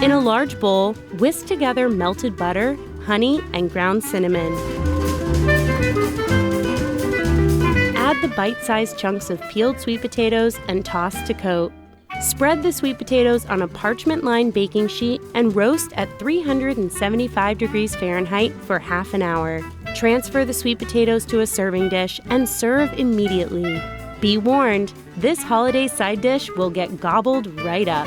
In a large bowl, whisk together melted butter, honey, and ground cinnamon. Add the bite-sized chunks of peeled sweet potatoes and toss to coat. Spread the sweet potatoes on a parchment-lined baking sheet and roast at 375 degrees Fahrenheit for half an hour. Transfer the sweet potatoes to a serving dish and serve immediately. Be warned, this holiday side dish will get gobbled right up.